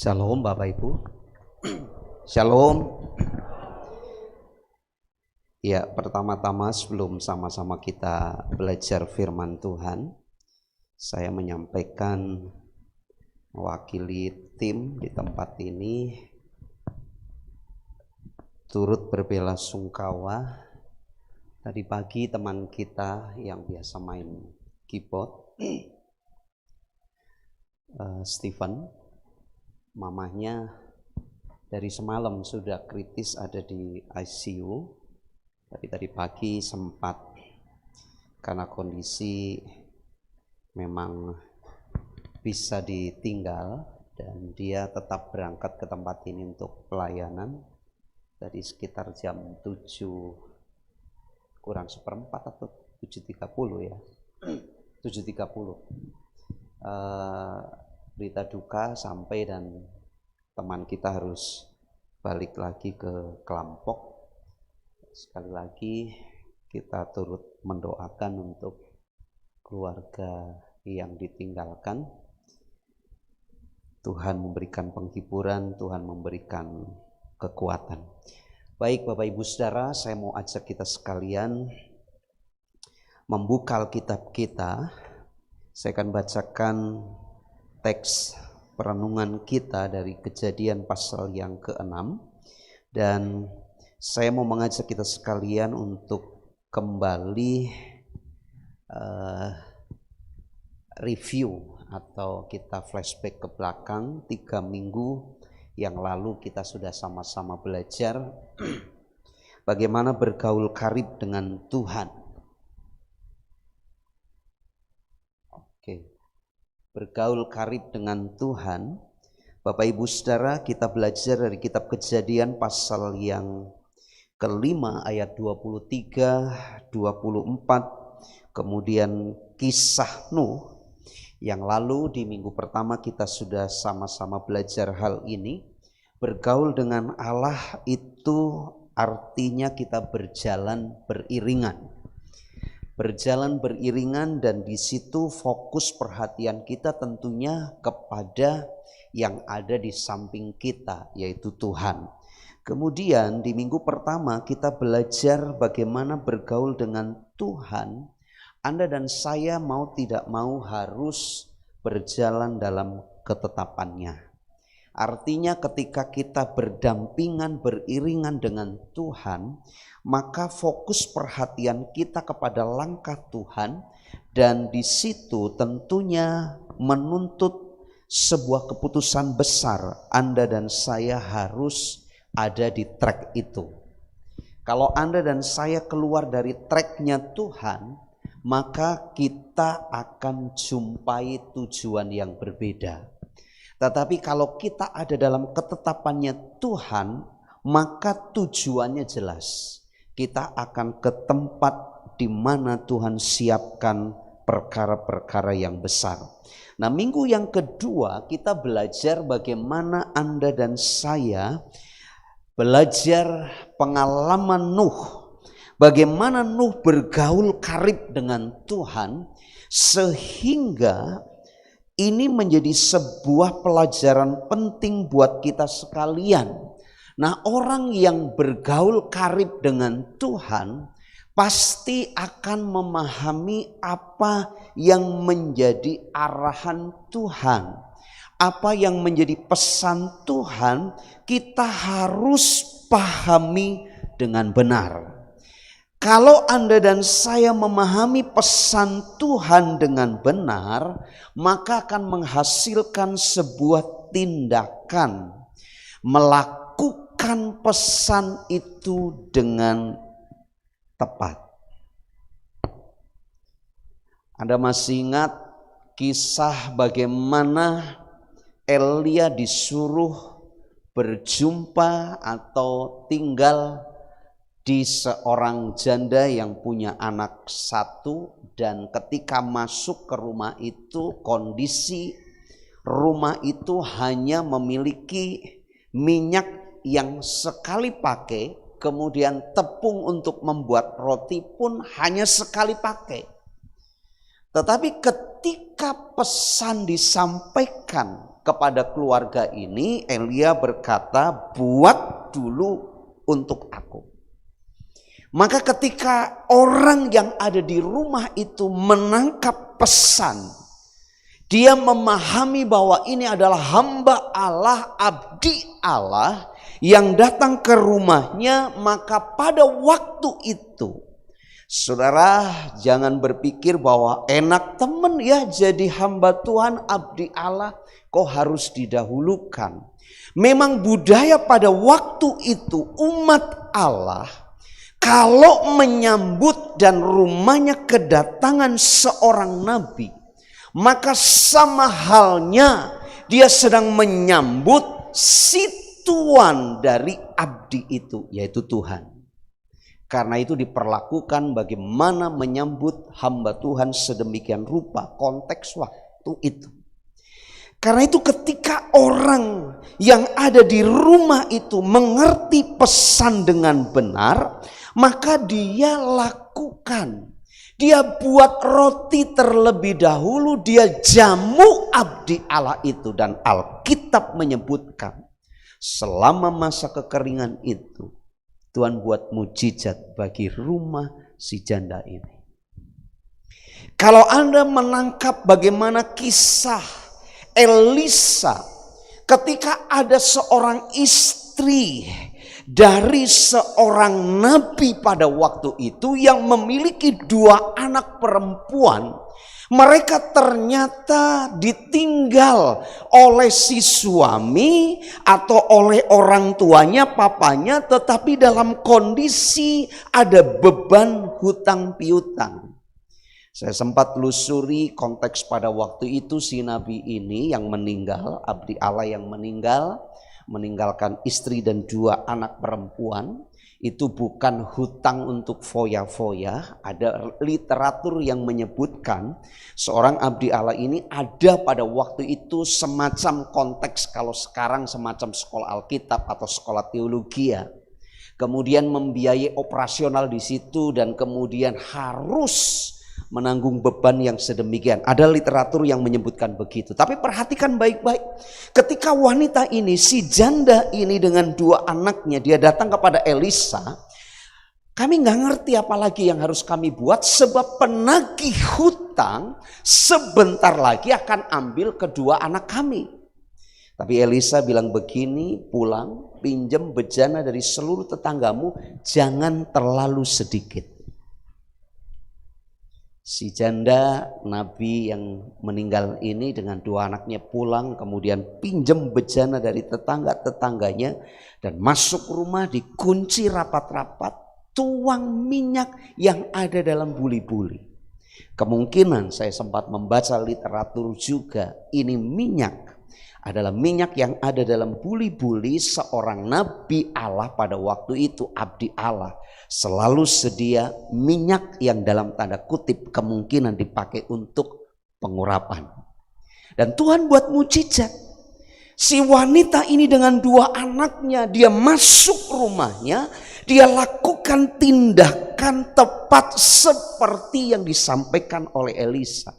Shalom Bapak Ibu. Shalom. Ya, pertama-tama sebelum sama-sama kita belajar firman Tuhan, saya menyampaikan mewakili tim di tempat ini turut berbelasungkawa. Tadi pagi teman kita yang biasa main keyboard, Stephen, mamahnya dari semalam sudah kritis ada di ICU, tapi tadi pagi sempat karena kondisi memang bisa ditinggal dan dia tetap berangkat ke tempat ini untuk pelayanan. Tadi sekitar jam 7 kurang seperempat atau 7.30 ya, 7.30 berita duka sampai dan teman kita harus balik lagi ke Kelampok. Sekali lagi kita turut mendoakan untuk keluarga yang ditinggalkan. Tuhan memberikan penghiburan, Tuhan memberikan kekuatan. Baik Bapak Ibu Saudara, saya mau ajak kita sekalian membuka Alkitab kita. Saya akan bacakan teks perenungan kita dari Kejadian pasal yang ke-6, dan saya mau mengajak kita sekalian untuk kembali review atau kita flashback ke belakang. 3 minggu yang lalu kita sudah sama-sama belajar bagaimana bergaul karib dengan Tuhan. Bergaul karib dengan Tuhan. Bapak Ibu Saudara, kita belajar dari kitab Kejadian pasal yang ke-5 ayat 23, 24, kemudian kisah Nuh. Yang lalu di minggu pertama kita sudah sama-sama belajar hal ini. Bergaul dengan Allah itu artinya kita berjalan beriringan. Berjalan beriringan, dan di situ fokus perhatian kita tentunya kepada yang ada di samping kita, yaitu Tuhan. Kemudian di minggu pertama kita belajar bagaimana bergaul dengan Tuhan. Anda dan saya mau tidak mau harus berjalan dalam ketetapannya. Artinya ketika kita berdampingan, beriringan dengan Tuhan, maka fokus perhatian kita kepada langkah Tuhan, dan di situ tentunya menuntut sebuah keputusan besar. Anda dan saya harus ada di track itu. Kalau Anda dan saya keluar dari tracknya Tuhan, maka kita akan jumpai tujuan yang berbeda. Tetapi kalau kita ada dalam ketetapannya Tuhan, maka tujuannya jelas. Kita akan ke tempat di mana Tuhan siapkan perkara-perkara yang besar. Nah, minggu yang kedua kita belajar bagaimana Anda dan saya belajar pengalaman Nuh. Bagaimana Nuh bergaul karib dengan Tuhan sehingga ini menjadi sebuah pelajaran penting buat kita sekalian. Nah, orang yang bergaul karib dengan Tuhan pasti akan memahami apa yang menjadi arahan Tuhan, apa yang menjadi pesan Tuhan. Kita harus pahami dengan benar. Kalau Anda dan saya memahami pesan Tuhan dengan benar, maka akan menghasilkan sebuah tindakan melakukan pesan itu dengan tepat. Anda masih ingat kisah bagaimana Elia disuruh berjumpa atau tinggal di seorang janda yang punya anak 1, dan ketika masuk ke rumah itu, kondisi rumah itu hanya memiliki minyak yang sekali pakai, kemudian tepung untuk membuat roti pun hanya sekali pakai. Tetapi ketika pesan disampaikan kepada keluarga ini, Elia berkata, buat dulu untuk aku. Maka ketika orang yang ada di rumah itu menangkap pesan, dia memahami bahwa ini adalah hamba Allah, abdi Allah yang datang ke rumahnya, maka pada waktu itu, saudara jangan berpikir bahwa enak temen ya jadi hamba Tuhan, abdi Allah, kok harus didahulukan. Memang budaya pada waktu itu umat Allah, kalau menyambut dan rumahnya kedatangan seorang nabi, maka sama halnya dia sedang menyambut si tuan dari abdi itu, yaitu Tuhan. Karena itu diperlakukan bagaimana menyambut hamba Tuhan sedemikian rupa konteks waktu itu. Karena itu ketika orang yang ada di rumah itu mengerti pesan dengan benar, maka dia lakukan. Dia buat roti terlebih dahulu, dia jamu abdi Allah itu. Dan Alkitab menyebutkan selama masa kekeringan itu, Tuhan buat mujizat bagi rumah si janda ini. Kalau Anda menangkap bagaimana kisah Elisa ketika ada seorang istri dari seorang nabi pada waktu itu yang memiliki 2 anak perempuan, mereka ternyata ditinggal oleh si suami atau oleh orang tuanya, papanya, tetapi dalam kondisi ada beban hutang piutang. Saya sempat telusuri konteks pada waktu itu, si nabi ini yang meninggal, abdi Allah yang meninggalkan istri dan 2 anak perempuan, itu bukan hutang untuk foya-foya. Ada literatur yang menyebutkan seorang abdi Allah ini ada pada waktu itu semacam konteks kalau sekarang semacam sekolah Alkitab atau sekolah teologi ya. Kemudian membiayai operasional di situ dan kemudian harus menanggung beban yang sedemikian. Ada literatur yang menyebutkan begitu. Tapi perhatikan baik-baik. Ketika wanita ini, si janda ini dengan 2 anaknya, dia datang kepada Elisa. Kami nggak ngerti apalagi yang harus kami buat, sebab penagih hutang sebentar lagi akan ambil kedua anak kami. Tapi Elisa bilang begini, pulang, pinjam bejana dari seluruh tetanggamu, jangan terlalu sedikit. Si janda nabi yang meninggal ini dengan 2 anaknya pulang, kemudian pinjam bejana dari tetangga-tetangganya dan masuk rumah, dikunci rapat-rapat, tuang minyak yang ada dalam buli-buli. Kemungkinan saya sempat membaca literatur juga, ini minyak adalah minyak yang ada dalam buli-buli seorang nabi Allah pada waktu itu, abdi Allah. Selalu sedia minyak yang dalam tanda kutip kemungkinan dipakai untuk pengurapan. Dan Tuhan buat mujizat. Si wanita ini dengan 2 anaknya, dia masuk rumahnya, dia lakukan tindakan tepat seperti yang disampaikan oleh Elisa.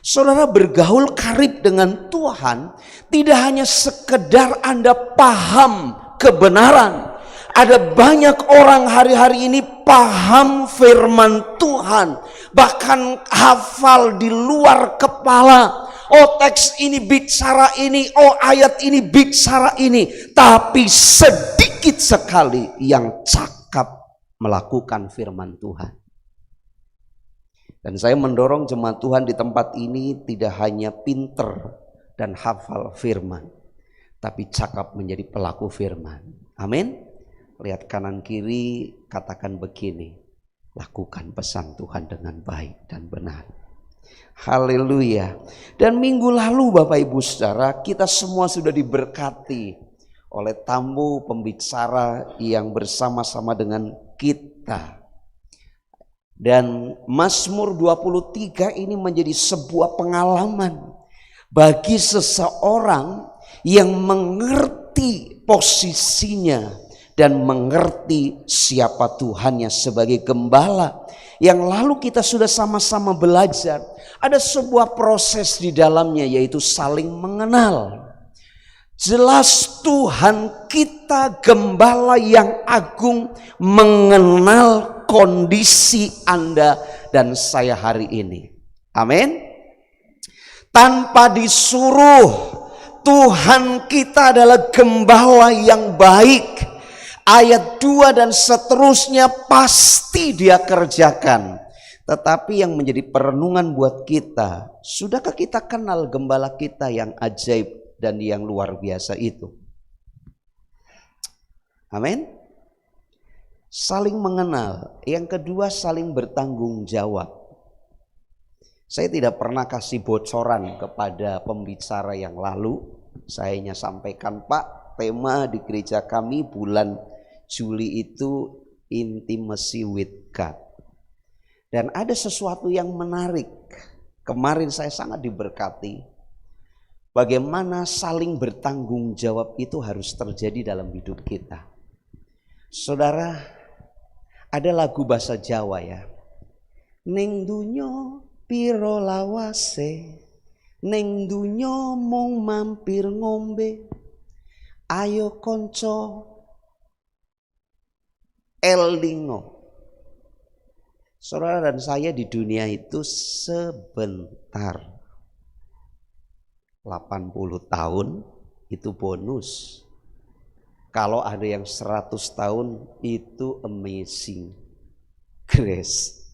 Saudara, bergaul karib dengan Tuhan tidak hanya sekedar Anda paham kebenaran. Ada banyak orang hari-hari ini paham firman Tuhan, bahkan hafal di luar kepala. Oh, teks ini bicara ini, oh ayat ini bicara ini, tapi sedikit sekali yang cakap melakukan firman Tuhan. Dan saya mendorong jemaat Tuhan di tempat ini tidak hanya pinter dan hafal firman, tapi cakap menjadi pelaku firman. Amin. Lihat kanan kiri, katakan begini, lakukan pesan Tuhan dengan baik dan benar. Haleluya. Dan minggu lalu Bapak Ibu Saudara, kita semua sudah diberkati oleh tamu pembicara yang bersama-sama dengan kita. Dan Mazmur 23 ini menjadi sebuah pengalaman bagi seseorang yang mengerti posisinya dan mengerti siapa Tuhannya sebagai gembala yang lalu kita sudah sama-sama belajar, ada sebuah proses di dalamnya, yaitu saling mengenal. Jelas Tuhan kita gembala yang agung mengenal kondisi Anda dan saya hari ini. Amin. Tanpa disuruh, Tuhan kita adalah gembala yang baik. Ayat 2 dan seterusnya pasti Dia kerjakan. Tetapi yang menjadi perenungan buat kita, sudahkah kita kenal gembala kita yang ajaib dan yang luar biasa itu? Amin. Saling mengenal. Yang kedua, saling bertanggung jawab. Saya tidak pernah kasih bocoran kepada pembicara yang lalu. Saya hanya sampaikan, Pak, tema di gereja kami bulan Juli itu intimacy with God. Dan ada sesuatu yang menarik. Kemarin saya sangat diberkati. Bagaimana saling bertanggung jawab itu harus terjadi dalam hidup kita. Saudara, ada lagu bahasa Jawa ya. Ning dunyo piro lawase, ning dunyo mung mampir ngombe, ayo konco elingo. Saudara dan saya di dunia itu sebentar. 80 tahun itu bonus. Kalau ada yang 100 tahun itu amazing grace.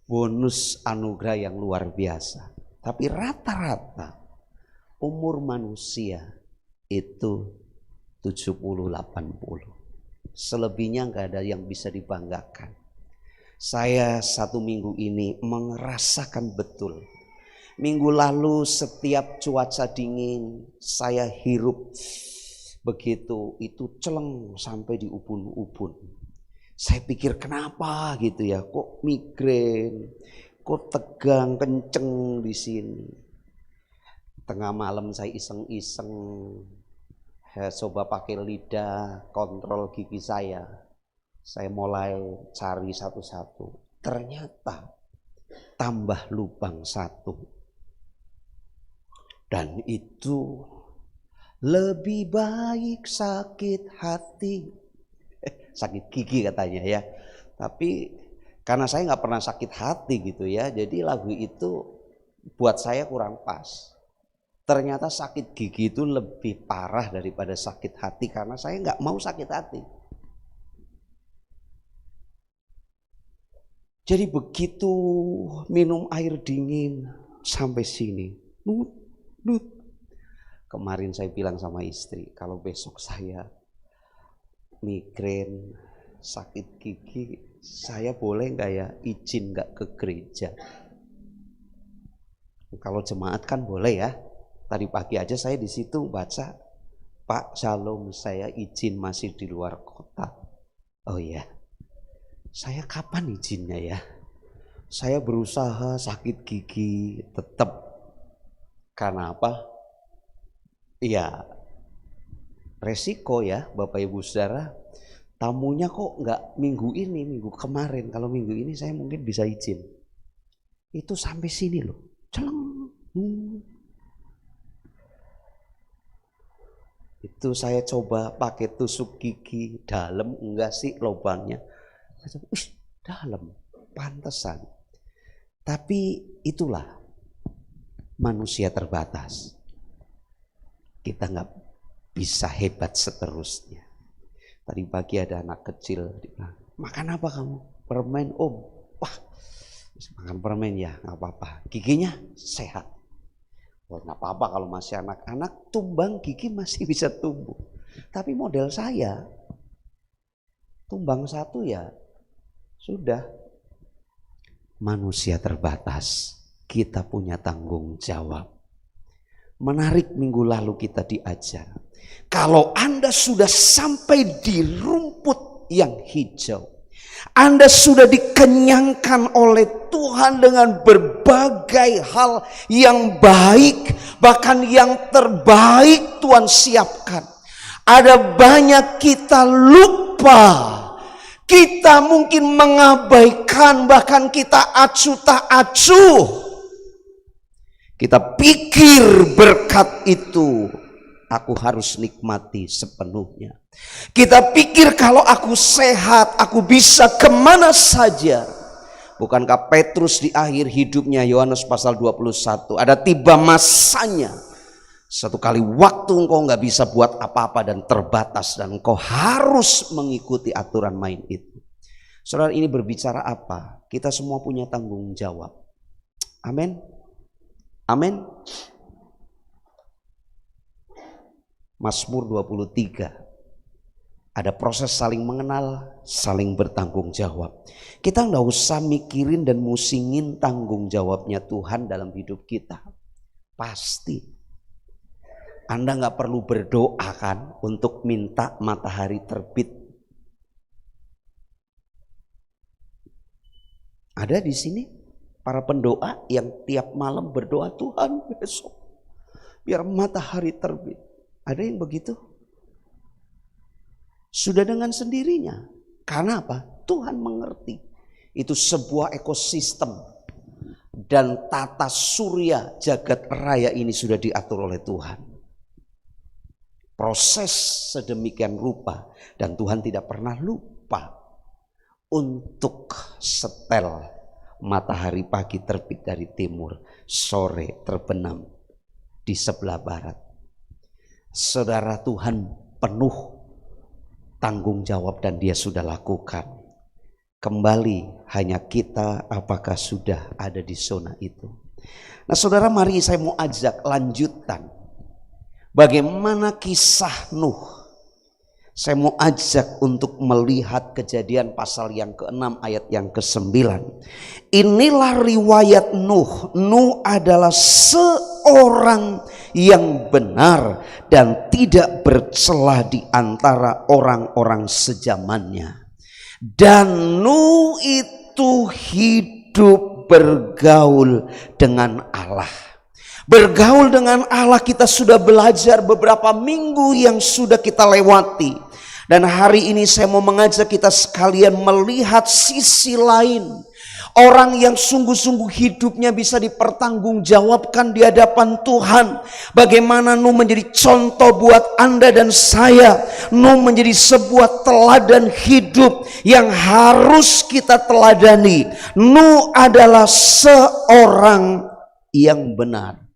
Bonus anugerah yang luar biasa. Tapi rata-rata umur manusia itu 70-80. Selebihnya nggak ada yang bisa dibanggakan. Saya 1 minggu ini merasakan betul. Minggu lalu setiap cuaca dingin saya hirup begitu, itu celeng sampai di ubun-ubun. Saya pikir kenapa gitu ya, kok migrain, kok tegang kenceng di sini. Tengah malam saya iseng-iseng, saya coba pakai lidah kontrol gigi saya. Saya mulai cari satu-satu. Ternyata tambah lubang 1. Dan itu lebih baik sakit hati. Sakit gigi katanya ya. Tapi karena saya nggak pernah sakit hati gitu ya. Jadi lagu itu buat saya kurang pas. Ternyata sakit gigi itu lebih parah daripada sakit hati. Karena saya nggak mau sakit hati. Jadi begitu minum air dingin sampai sini, nut. Kemarin saya bilang sama istri, kalau besok saya migrain, sakit gigi, saya boleh nggak ya izin nggak ke gereja? Kalau jemaat kan boleh ya. Tadi pagi aja saya di situ baca, Pak Shalom, saya izin masih di luar kota. Oh ya. Saya kapan izinnya ya? Saya berusaha sakit gigi tetap. Karena apa? Ya resiko ya Bapak Ibu Saudara. Tamunya kok nggak minggu ini, minggu kemarin. Kalau minggu ini saya mungkin bisa izin. Itu sampai sini loh. Celeng. Itu saya coba pakai tusuk gigi. Dalam enggak sih lubangnya? Dalam, pantesan. Tapi itulah manusia terbatas. Kita nggak bisa hebat seterusnya. Tadi pagi ada anak kecil, makan apa kamu? Permen om. Wah, makan permen ya, nggak apa-apa. Giginya sehat. Wah, nggak apa-apa kalau masih anak-anak, tumbang gigi masih bisa tumbuh. Tapi model saya, tumbang 1 ya. Sudah, manusia terbatas, kita punya tanggung jawab. Menarik minggu lalu kita diajar. Kalau Anda sudah sampai di rumput yang hijau, Anda sudah dikenyangkan oleh Tuhan dengan berbagai hal yang baik, bahkan yang terbaik Tuhan siapkan. Ada banyak kita lupa Kita mungkin mengabaikan, bahkan kita acuh tak acuh. Kita pikir berkat itu aku harus nikmati sepenuhnya. Kita pikir kalau aku sehat, aku bisa kemana saja. Bukankah Petrus di akhir hidupnya, Yohanes pasal 21, ada tiba masanya, satu kali waktu engkau nggak bisa buat apa-apa dan terbatas, dan engkau harus mengikuti aturan main itu. Saudara, ini berbicara apa? Kita semua punya tanggung jawab. Amin. Amin. Mazmur 23. Ada proses saling mengenal, saling bertanggung jawab. Kita nggak usah mikirin dan musingin tanggung jawabnya Tuhan dalam hidup kita. Pasti. Anda nggak perlu berdoa kan untuk minta matahari terbit. Ada di sini para pendoa yang tiap malam berdoa, Tuhan besok biar matahari terbit. Ada yang begitu? Sudah dengan sendirinya. Karena apa? Tuhan mengerti. Itu sebuah ekosistem. Dan tata surya jagat raya ini sudah diatur oleh Tuhan. Proses sedemikian rupa. Dan Tuhan tidak pernah lupa untuk setel matahari pagi terbit dari timur, sore terbenam di sebelah barat. Saudara, Tuhan penuh tanggung jawab dan Dia sudah lakukan. Kembali hanya kita apakah sudah ada di zona itu. Nah saudara, mari saya mau ajak lanjutan. Bagaimana kisah Nuh. Saya mau ajak untuk melihat Kejadian pasal yang ke-6 ayat yang ke-9. Inilah riwayat Nuh. Nuh adalah seorang yang benar dan tidak bercela di antara orang-orang sezamannya. Dan Nuh itu hidup bergaul dengan Allah. Bergaul dengan Allah kita sudah belajar beberapa minggu yang sudah kita lewati. Dan hari ini saya mau mengajak kita sekalian melihat sisi lain. Orang yang sungguh-sungguh hidupnya bisa dipertanggungjawabkan di hadapan Tuhan. Bagaimana Nuh menjadi contoh buat Anda dan saya. Nuh menjadi sebuah teladan hidup yang harus kita teladani. Nuh adalah seorang yang benar.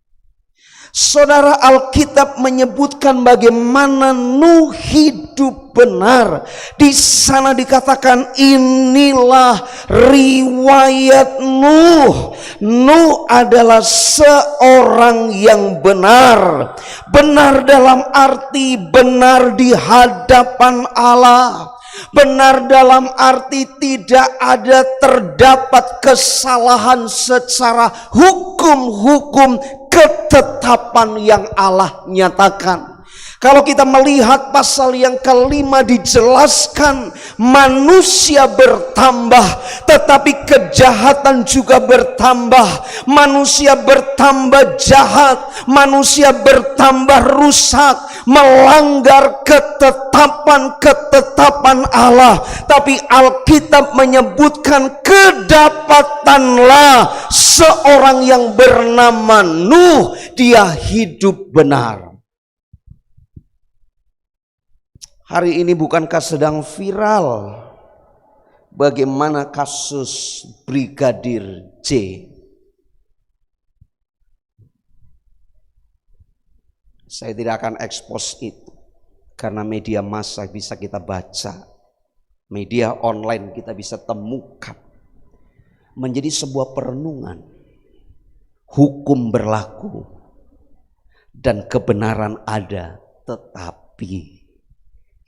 Saudara, Alkitab menyebutkan bagaimana Nuh hidup benar. Di sana dikatakan inilah riwayat Nuh. Nuh adalah seorang yang benar. Benar dalam arti benar di hadapan Allah. Benar dalam arti tidak ada terdapat kesalahan secara hukum ketetapan yang Allah nyatakan. Kalau kita melihat pasal yang ke-5 dijelaskan manusia bertambah tetapi kejahatan juga bertambah. Manusia bertambah jahat, manusia bertambah rusak, melanggar ketetapan Allah. Tapi Alkitab menyebutkan kedapatanlah seorang yang bernama Nuh, dia hidup benar. Hari ini bukankah sedang viral bagaimana kasus Brigadir J? Saya tidak akan expose itu karena media massa bisa kita baca, media online kita bisa temukan. Menjadi sebuah perenungan. Hukum berlaku dan kebenaran ada, tetapi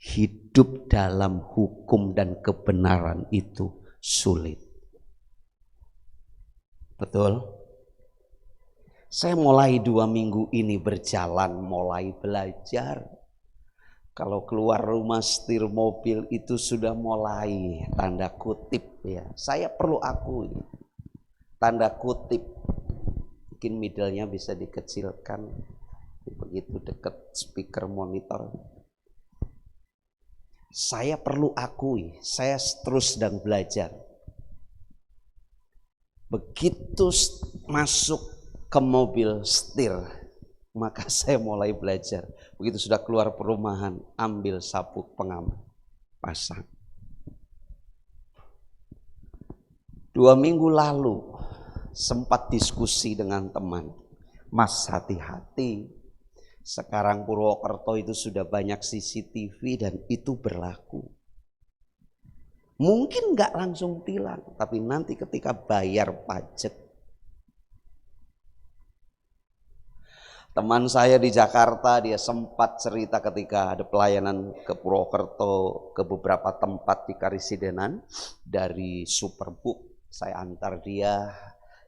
hidup dalam hukum dan kebenaran itu sulit. Betul? Saya mulai 2 minggu ini berjalan, mulai belajar. Kalau keluar rumah setir mobil itu sudah mulai tanda kutip ya. Saya perlu akui tanda kutip. Mungkin middle-nya bisa dikecilkan begitu dekat speaker monitor. Saya perlu akui, saya terus sedang belajar. Begitu masuk ke mobil setir, maka saya mulai belajar. Begitu sudah keluar perumahan, ambil sabuk pengaman, pasang. 2 minggu lalu sempat diskusi dengan teman, Mas hati-hati, sekarang Purwokerto itu sudah banyak CCTV dan itu berlaku. Mungkin nggak langsung tilang, tapi nanti ketika bayar pajak. Teman saya di Jakarta, dia sempat cerita ketika ada pelayanan ke Purwokerto, ke beberapa tempat di Karisidenan, dari Superbook. Saya antar dia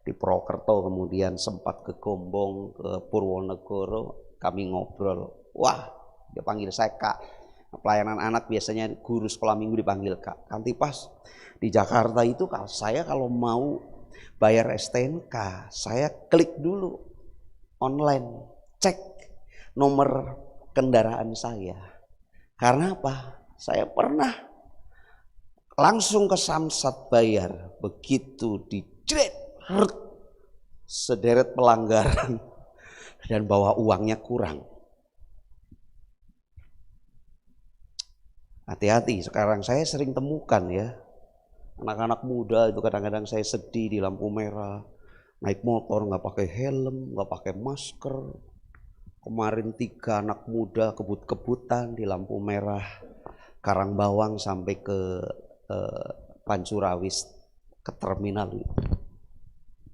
di Purwokerto, kemudian sempat ke Gombong, ke Purwonegoro, kami ngobrol. Wah, dia panggil saya Kak. Pelayanan anak biasanya guru sekolah minggu dipanggil Kak. Kantipas, di Jakarta itu kalau mau bayar STNK, saya klik dulu online, cek nomor kendaraan saya. Karena apa? Saya pernah langsung ke Samsat bayar, begitu dijret, sederet pelanggaran dan bawa uangnya kurang. Hati-hati, sekarang saya sering temukan ya, anak-anak muda itu kadang-kadang saya sedih di lampu merah, naik motor nggak pakai helm, nggak pakai masker. Kemarin 3 anak muda kebut-kebutan di lampu merah Karangbawang sampai ke Pancurawis, ke terminal.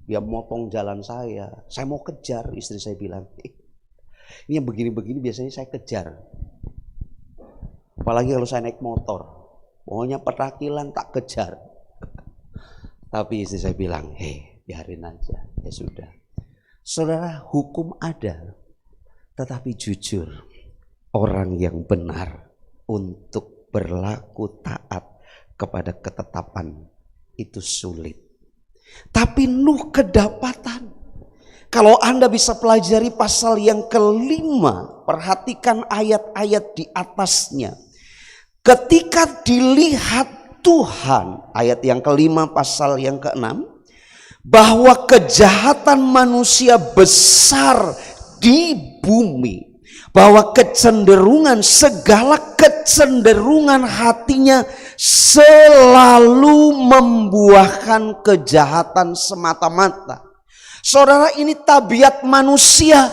Dia motong jalan saya mau kejar. Istri saya bilang, ini yang begini-begini biasanya saya kejar, apalagi kalau saya naik motor, pokoknya petakilan tak kejar. Tapi istri saya bilang, biarin aja, ya sudah. Saudara, hukum ada, tetapi jujur, orang yang benar untuk berlaku taat kepada ketetapan itu sulit. Tapi Nuh kedapatan. Kalau Anda bisa pelajari pasal yang ke-5, perhatikan ayat-ayat di atasnya. Ketika dilihat Tuhan, ayat yang ke-5 pasal yang ke-6, bahwa kejahatan manusia besar di bumi, bahwa segala kecenderungan hatinya selalu membuahkan kejahatan semata-mata. Saudara, ini tabiat manusia.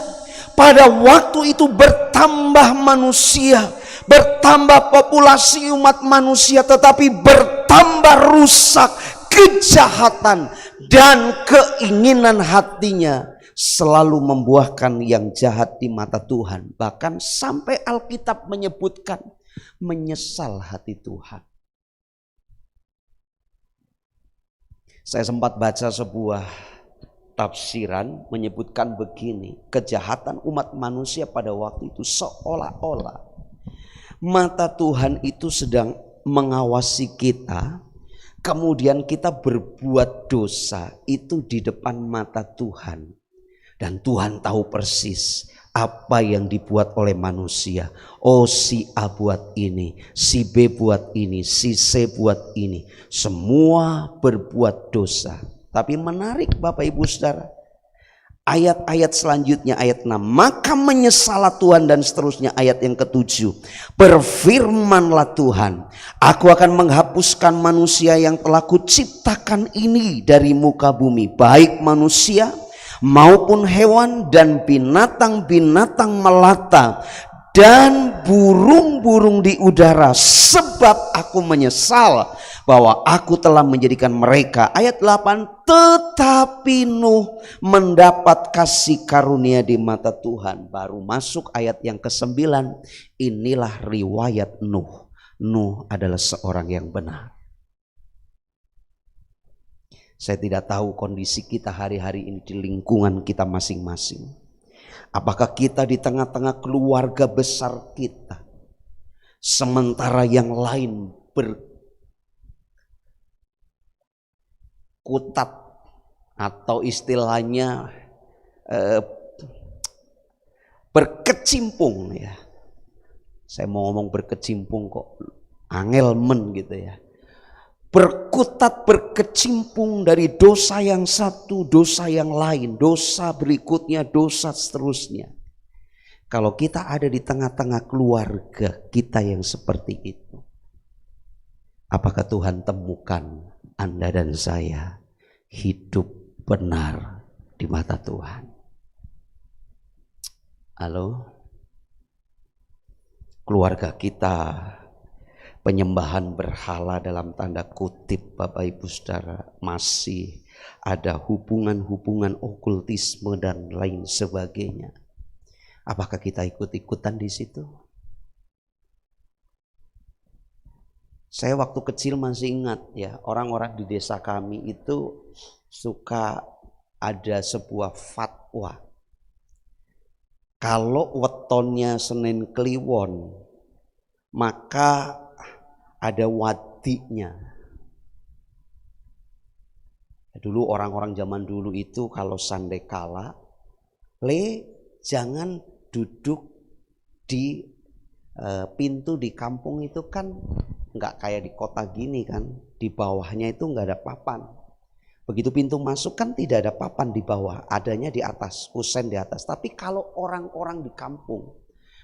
Pada waktu itu bertambah manusia, bertambah populasi umat manusia, tetapi bertambah rusak, kejahatan, dan keinginan hatinya selalu membuahkan yang jahat di mata Tuhan. Bahkan sampai Alkitab menyebutkan menyesal hati Tuhan. Saya sempat baca sebuah tafsiran menyebutkan begini, kejahatan umat manusia pada waktu itu seolah-olah mata Tuhan itu sedang mengawasi kita, kemudian kita berbuat dosa itu di depan mata Tuhan. Dan Tuhan tahu persis apa yang dibuat oleh manusia. Oh, si A buat ini, si B buat ini, si C buat ini. Semua berbuat dosa. Tapi menarik Bapak Ibu Saudara, ayat-ayat selanjutnya, ayat 6. Maka menyesalah Tuhan, dan seterusnya ayat yang ke-7. Berfirmanlah Tuhan, aku akan menghapuskan manusia yang telah kuciptakan ini dari muka bumi, baik manusia maupun hewan dan binatang-binatang melata dan burung-burung di udara, sebab aku menyesal bahwa aku telah menjadikan mereka. Ayat 8, tetapi Nuh mendapat kasih karunia di mata Tuhan. Baru masuk ayat yang ke-9. Inilah riwayat Nuh. Nuh adalah seorang yang benar. Saya tidak tahu kondisi kita hari-hari ini di lingkungan kita masing-masing. Apakah kita di tengah-tengah keluarga besar kita, sementara yang lain berkutat atau istilahnya berkecimpung ya. Saya mau ngomong berkecimpung kok Angelmen gitu ya. Berkutat, berkecimpung dari dosa yang satu, dosa yang lain, dosa berikutnya, dosa seterusnya. Kalau kita ada di tengah-tengah keluarga kita yang seperti itu, apakah Tuhan temukan Anda dan saya hidup benar di mata Tuhan? Halo? Keluarga kita penyembahan berhala dalam tanda kutip, Bapak Ibu Saudara, masih ada hubungan-hubungan okultisme dan lain sebagainya. Apakah kita ikut-ikutan di situ? Saya waktu kecil masih ingat ya, orang-orang di desa kami itu suka ada sebuah fatwa. Kalau wetonnya Senin Kliwon, maka ada wadinya. Dulu orang-orang zaman dulu itu kalau sandekala, jangan duduk di pintu di kampung itu kan nggak kayak di kota gini kan, di bawahnya itu nggak ada papan. Begitu pintu masuk kan tidak ada papan di bawah, adanya di atas, kusen di atas. Tapi kalau orang-orang di kampung,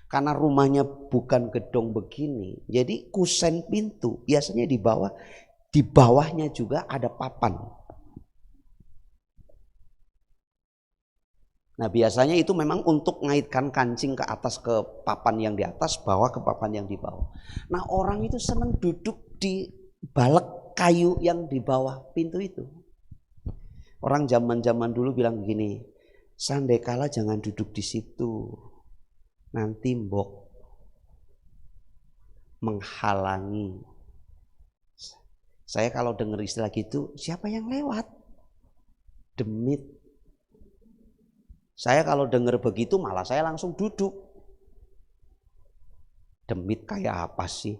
karena rumahnya bukan gedung begini, jadi kusen pintu biasanya di bawah, di bawahnya juga ada papan. Nah biasanya itu memang untuk ngaitkan kancing ke atas ke papan yang di atas, bawah ke papan yang di bawah. Nah orang itu senang duduk di balek kayu yang di bawah pintu itu. Orang zaman-zaman dulu bilang begini, sandekala jangan duduk di situ, nanti mbok menghalangi. Saya kalau dengar istilah gitu, siapa yang lewat? Demit. Saya kalau dengar begitu malah saya langsung duduk. Demit kayak apa sih?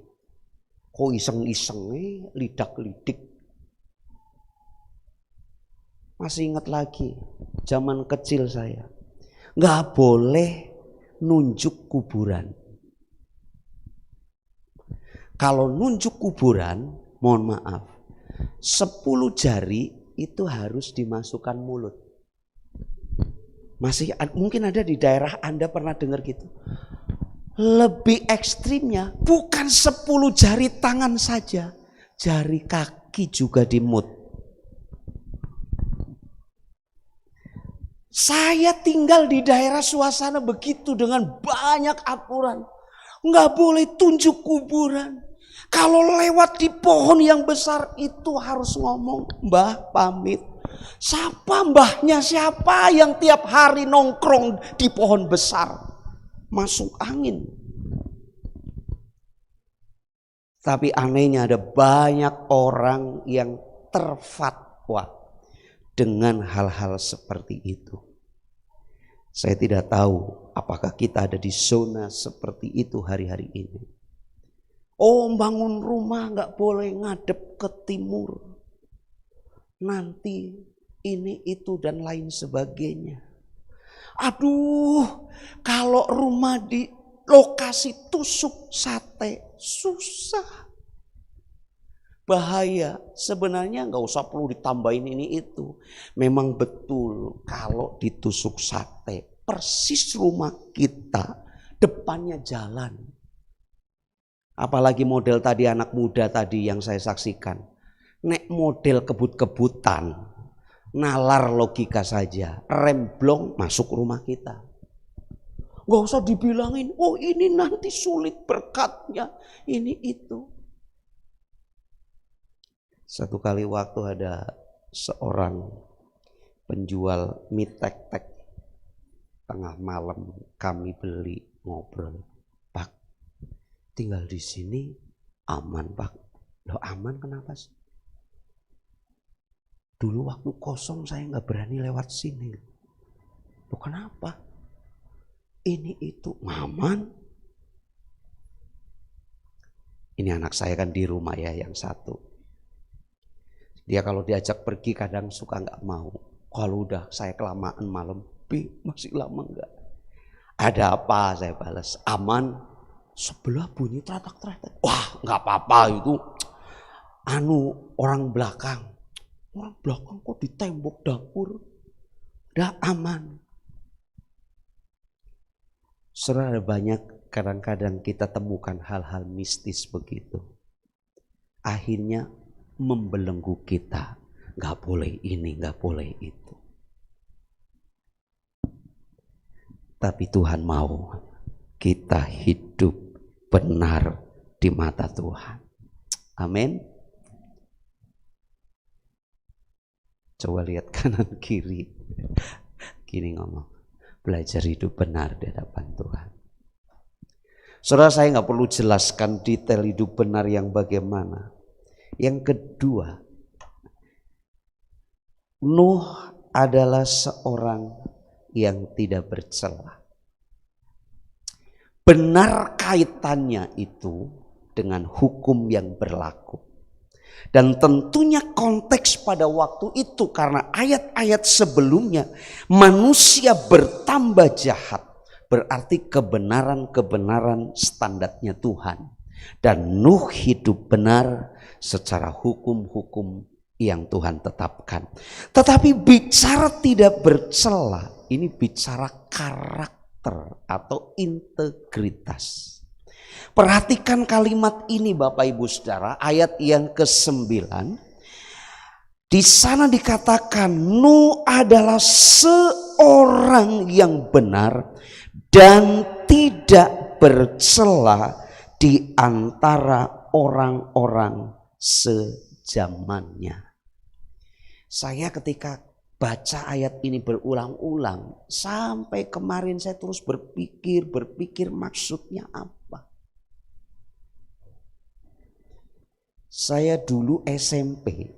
Kok iseng-iseng lidak-lidik. Masih ingat lagi zaman kecil saya, nggak boleh nunjuk kuburan. Kalau nunjuk kuburan, mohon maaf, 10 jari itu harus dimasukkan mulut. Masih mungkin ada di daerah Anda pernah dengar gitu. Lebih ekstrimnya bukan 10 jari tangan saja, jari kaki juga dimut. Saya tinggal di daerah suasana begitu dengan banyak aturan. Nggak boleh tunjuk kuburan. Kalau lewat di pohon yang besar itu harus ngomong, Mbah pamit. Siapa mbahnya, siapa yang tiap hari nongkrong di pohon besar? Masuk angin. Tapi anehnya ada banyak orang yang terfatwa dengan hal-hal seperti itu. Saya tidak tahu apakah kita ada di zona seperti itu hari-hari ini. Oh, bangun rumah nggak boleh ngadep ke timur. Nanti ini itu dan lain sebagainya. Aduh, kalau rumah di lokasi tusuk sate susah. Bahaya, sebenarnya nggak usah perlu ditambahin ini itu. Memang betul kalau ditusuk sate, persis rumah kita depannya jalan. Apalagi model tadi anak muda tadi yang saya saksikan. Nek model kebut-kebutan, nalar logika saja, remblong masuk rumah kita. Nggak usah dibilangin, oh ini nanti sulit berkatnya, ini itu. Satu kali waktu ada seorang penjual mie tek-tek, tengah malam kami beli, ngobrol, Pak, tinggal di sini aman Pak. Loh aman kenapa sih? Dulu waktu kosong saya nggak berani lewat sini. Loh kenapa? Ini itu aman. Ini anak saya kan di rumah ya yang satu. Dia kalau diajak pergi kadang suka nggak mau. Kalau udah saya kelamaan malam, masih lama nggak? Ada apa? Saya balas, aman. Sebelah bunyi teratak-teratak. Wah, nggak apa-apa itu. Orang belakang. Orang belakang kok di tembok dapur. Udah aman. Saudara, banyak kadang-kadang kita temukan hal-hal mistis begitu. Akhirnya membelenggu kita. Nggak boleh ini, nggak boleh itu. Tapi Tuhan mau kita hidup benar di mata Tuhan. Amin. Coba lihat kanan kiri. Gini ngomong, belajar hidup benar di hadapan Tuhan. Saudara, saya nggak perlu jelaskan detail hidup benar yang bagaimana. Yang kedua, Nuh adalah seorang yang tidak bercela. Benar kaitannya itu dengan hukum yang berlaku. Dan tentunya konteks pada waktu itu karena ayat-ayat sebelumnya manusia bertambah jahat. Berarti kebenaran-kebenaran standarnya Tuhan. Dan Nuh hidup benar secara hukum-hukum yang Tuhan tetapkan. Tetapi bicara tidak bercela, ini bicara karakter atau integritas. Perhatikan kalimat ini Bapak Ibu Saudara, ayat yang ke-9. Di sana dikatakan Nuh adalah seorang yang benar dan tidak bercela di antara orang-orang sejamannya. Saya ketika baca ayat ini berulang-ulang sampai kemarin saya terus berpikir maksudnya apa. Saya dulu SMP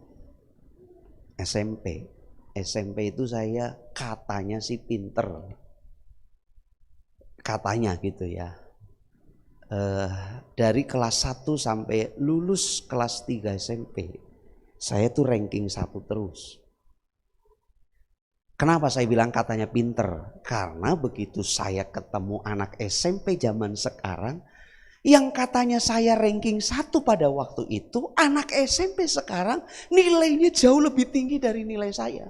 itu saya katanya sih pinter, katanya gitu ya. Dari kelas 1 sampai lulus kelas 3 SMP saya tuh ranking 1 terus. Kenapa saya bilang katanya pinter? Karena begitu saya ketemu anak SMP zaman sekarang yang katanya saya ranking 1 pada waktu itu, anak SMP sekarang nilainya jauh lebih tinggi dari nilai saya.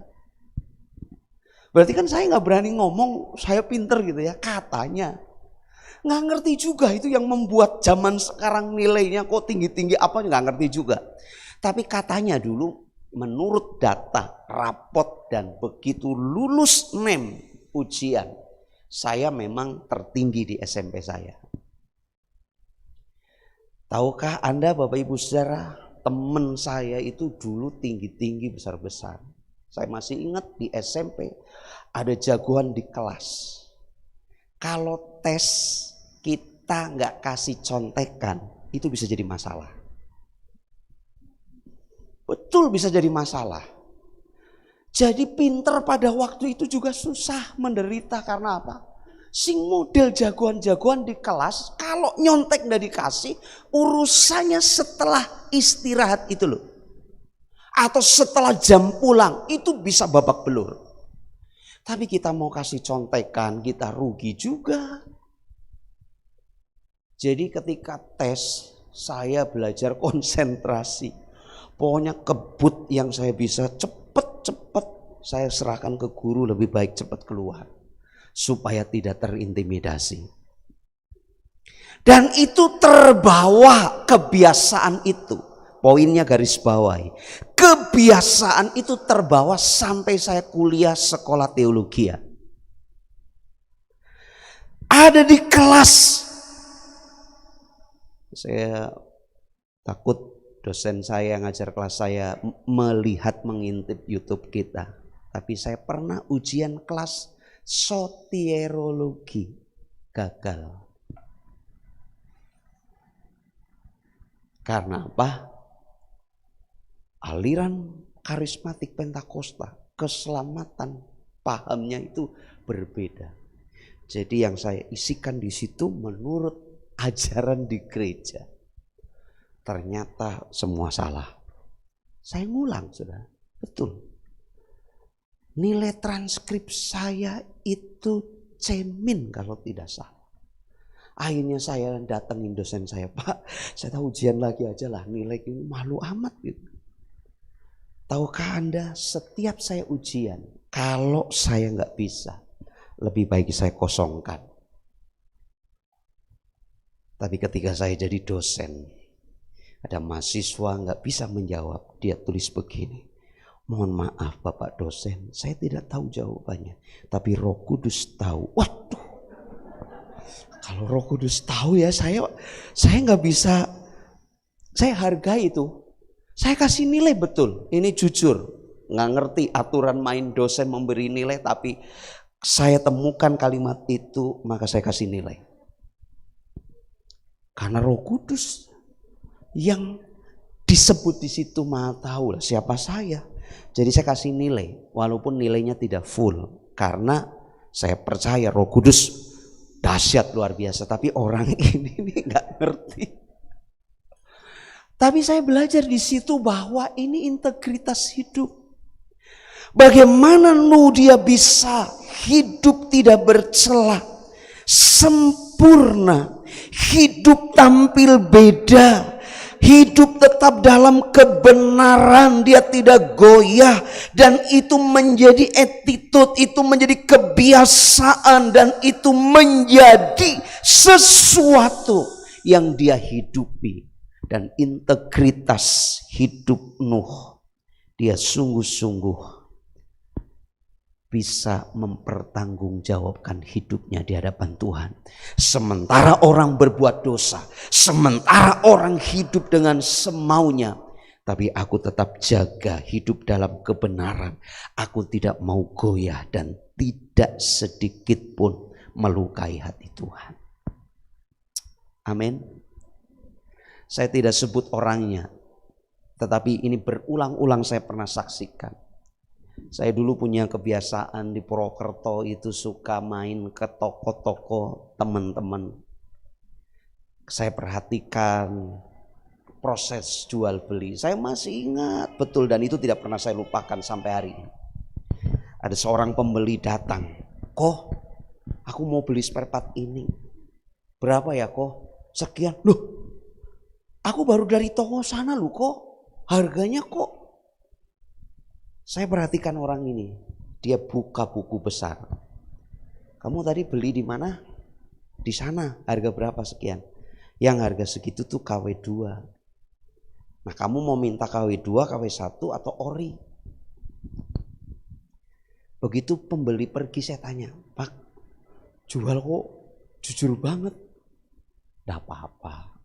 Berarti kan saya nggak berani ngomong saya pinter gitu ya, katanya. Nggak ngerti juga itu yang membuat zaman sekarang nilainya kok tinggi-tinggi apa, nggak ngerti juga. Tapi katanya dulu menurut data, rapot dan begitu lulus NEM ujian, saya memang tertinggi di SMP saya. Tahukah Anda Bapak Ibu Saudara, teman saya itu dulu tinggi-tinggi besar-besar. Saya masih ingat di SMP ada jagoan di kelas. Kalau tes kita nggak kasih contekan, itu bisa jadi masalah. Betul bisa jadi masalah. Jadi pinter pada waktu itu juga susah, menderita karena apa? Sing model jagoan-jagoan di kelas kalau nyontek nggak dikasih, urusannya setelah istirahat itu loh, atau setelah jam pulang itu bisa babak belur. Tapi kita mau kasih contekan, kita rugi juga. Jadi ketika tes saya belajar konsentrasi, pokoknya kebut yang saya bisa cepet saya serahkan ke guru, lebih baik cepat keluar supaya tidak terintimidasi. Dan itu terbawa kebiasaan itu. Poinnya garis bawahi. Kebiasaan itu terbawa sampai saya kuliah sekolah teologi. Ada di kelas. Saya takut dosen saya yang ngajar kelas saya melihat mengintip YouTube kita. Tapi saya pernah ujian kelas soterologi gagal. Karena apa? Aliran karismatik Pentakosta, keselamatan pahamnya itu berbeda. Jadi yang saya isikan di situ menurut ajaran di gereja. Ternyata semua salah. Saya ngulang, Saudara. Betul. Nilai transkrip saya itu cemin kalau tidak salah. Akhirnya saya datengin dosen saya, Pak, saya tahu ujian lagi aja lah, nilai ini malu amat gitu. Tahukah Anda, setiap saya ujian, kalau saya nggak bisa, lebih baik saya kosongkan. Tapi ketika saya jadi dosen, ada mahasiswa nggak bisa menjawab, dia tulis begini, mohon maaf Bapak dosen, saya tidak tahu jawabannya, tapi Roh Kudus tahu. Waduh, kalau Roh Kudus tahu ya saya nggak bisa, saya hargai itu. Saya kasih nilai betul, ini jujur, nggak ngerti aturan main dosen memberi nilai, tapi saya temukan kalimat itu, maka saya kasih nilai. Karena Roh Kudus yang disebut di situ Maha tahu lah siapa saya. Jadi saya kasih nilai, walaupun nilainya tidak full, karena saya percaya Roh Kudus dahsyat luar biasa, tapi orang ini nggak ngerti. Tapi saya belajar di situ bahwa ini integritas hidup. Bagaimana dia bisa hidup tidak bercela, sempurna, hidup tampil beda, hidup tetap dalam kebenaran, dia tidak goyah, dan itu menjadi attitude, itu menjadi kebiasaan, dan itu menjadi sesuatu yang dia hidupi. Dan integritas hidup Nuh, dia sungguh-sungguh bisa mempertanggungjawabkan hidupnya di hadapan Tuhan. Sementara orang berbuat dosa, sementara orang hidup dengan semaunya, tapi aku tetap jaga hidup dalam kebenaran. Aku tidak mau goyah dan tidak sedikit pun melukai hati Tuhan. Amin. Saya tidak sebut orangnya, tetapi ini berulang-ulang saya pernah saksikan. Saya dulu punya kebiasaan di Purwokerto itu suka main ke toko-toko teman-teman. Saya perhatikan proses jual beli. Saya masih ingat betul, dan itu tidak pernah saya lupakan sampai hari ini. Ada seorang pembeli datang, "Kok, aku mau beli spare part ini. Berapa ya kok?" "Sekian." "Loh, aku baru dari toko sana loh kok, harganya kok." Saya perhatikan orang ini, dia buka buku besar. "Kamu tadi beli di mana?" "Di sana." "Harga berapa?" "Sekian." "Yang harga segitu tuh KW2. Nah, kamu mau minta KW2, KW1 atau ori?" Begitu pembeli pergi, saya tanya, "Pak, jual kok jujur banget." "Tidak apa-apa.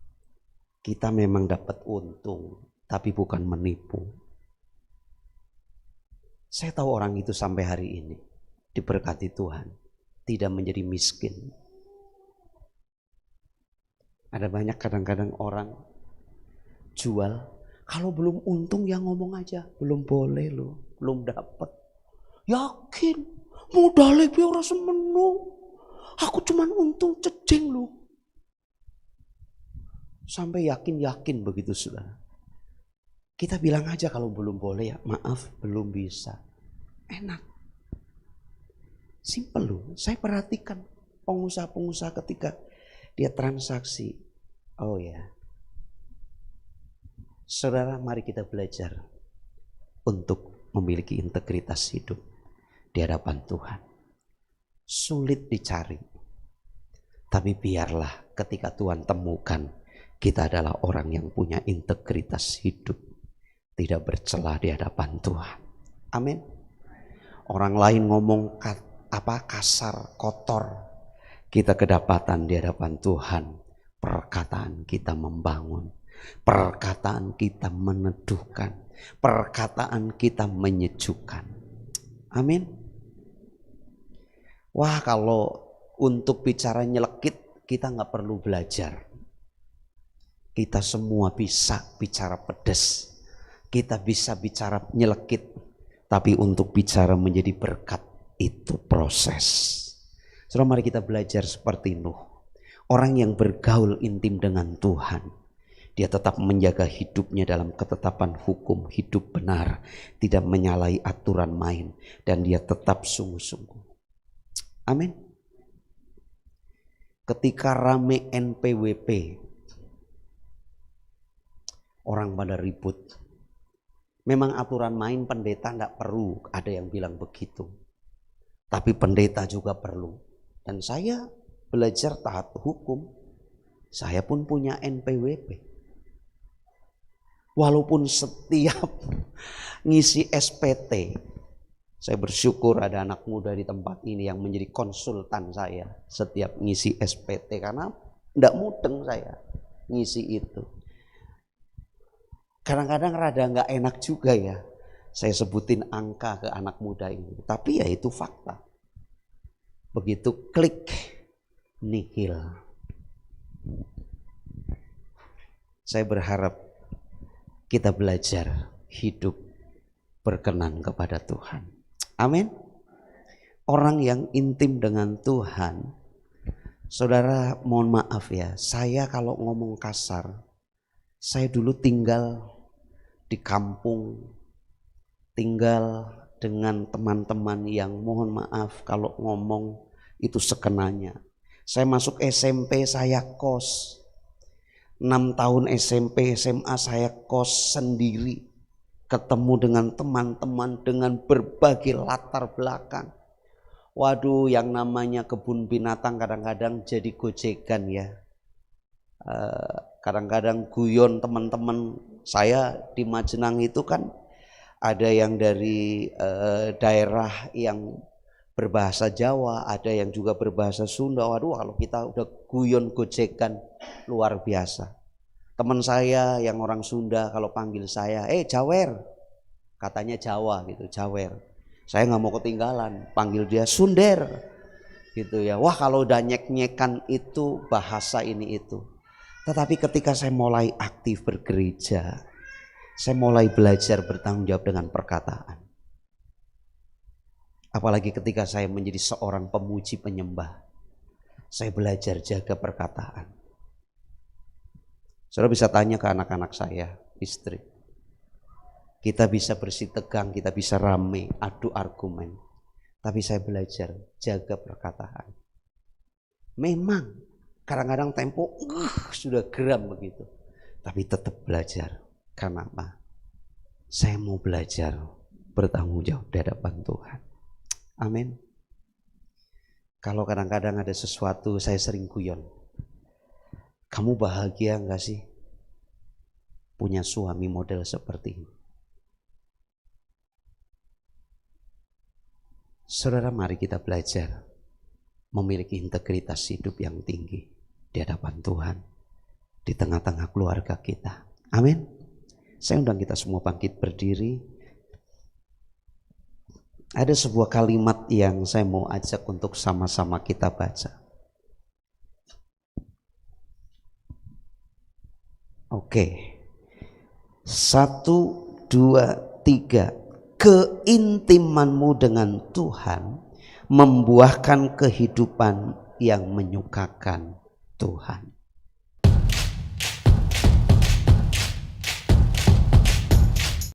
Kita memang dapat untung, tapi bukan menipu." Saya tahu orang itu sampai hari ini diberkati Tuhan, tidak menjadi miskin. Ada banyak kadang-kadang orang jual, kalau belum untung ya ngomong aja, "Belum boleh loh, belum dapat." Yakin, modalnya biar orang semenu, aku cuman untung cedeng loh. Sampai yakin begitu saudara. Kita bilang aja kalau belum boleh ya, "Maaf belum bisa." Enak. Simple loh. Saya perhatikan pengusaha-pengusaha ketika dia transaksi. Oh ya. Saudara, mari kita belajar untuk memiliki integritas hidup di hadapan Tuhan. Sulit dicari. Tapi biarlah ketika Tuhan temukan, kita adalah orang yang punya integritas hidup, tidak bercela di hadapan Tuhan. Amin. Orang lain ngomong kasar, kotor, kita kedapatan di hadapan Tuhan. Perkataan kita membangun, perkataan kita meneduhkan, perkataan kita menyejukkan. Amin. Wah, kalau untuk bicara nyelekit kita nggak perlu belajar. Kita semua bisa bicara pedas, kita bisa bicara nyelekit, tapi untuk bicara menjadi berkat itu proses. Saudara, mari kita belajar seperti Nuh, orang yang bergaul intim dengan Tuhan. Dia tetap menjaga hidupnya dalam ketetapan hukum, hidup benar, tidak menyalahi aturan main, dan dia tetap sungguh-sungguh. Amin. ketika rame NPWP, orang pada ribut. Memang aturan main pendeta tidak perlu, ada yang bilang begitu. Tapi pendeta juga perlu. Dan saya belajar taat hukum, saya pun punya NPWP. Walaupun setiap ngisi SPT, saya bersyukur ada anak muda di tempat ini yang menjadi konsultan saya setiap ngisi SPT, karena tidak mudeng saya ngisi itu. Kadang-kadang rada nggak enak juga ya saya sebutin angka ke anak muda ini, tapi ya itu fakta. Begitu klik nihil. Saya berharap kita belajar hidup berkenan kepada Tuhan. Amin. Orang yang intim dengan Tuhan, saudara, mohon maaf ya, saya kalau ngomong kasar, saya dulu tinggal di kampung, tinggal dengan teman-teman yang mohon maaf kalau ngomong itu sekenanya. Saya masuk SMP saya kos, 6 tahun SMP SMA saya kos sendiri, ketemu dengan teman-teman dengan berbagai latar belakang. Waduh, yang namanya kebun binatang kadang-kadang jadi gojekan ya. Kadang-kadang guyon teman-teman saya di Majenang itu kan ada yang dari daerah yang berbahasa Jawa, ada yang juga berbahasa Sunda. Waduh, kalau kita udah guyon gojekan luar biasa. Teman saya yang orang Sunda kalau panggil saya, Jawer, katanya Jawa gitu, Jawer. Saya nggak mau ketinggalan, panggil dia Sunder gitu ya. Wah, kalau udah nyek-nyekan itu bahasa ini itu. Tetapi ketika saya mulai aktif bergereja, saya mulai belajar bertanggung jawab dengan perkataan. Apalagi ketika saya menjadi seorang pemuji penyembah, saya belajar jaga perkataan. Saudara bisa tanya ke anak-anak saya, istri. Kita bisa bersih tegang, kita bisa rame, adu argumen. Tapi saya belajar jaga perkataan. Memang kadang-kadang tempo sudah geram begitu, tapi tetap belajar. Karena apa? Saya mau belajar bertanggung jawab di hadapan Tuhan. Amin. Kalau kadang-kadang ada sesuatu, saya sering guyon. Kamu bahagia enggak sih punya suami model seperti ini? Saudara, mari kita belajar memiliki integritas hidup yang tinggi di hadapan Tuhan, di tengah-tengah keluarga kita. Amin. Saya undang kita semua bangkit berdiri. Ada sebuah kalimat yang saya mau ajak untuk sama-sama kita baca. Oke. 1, 2, 3. Keintimanmu dengan Tuhan membuahkan kehidupan yang menyukakan Tuhan.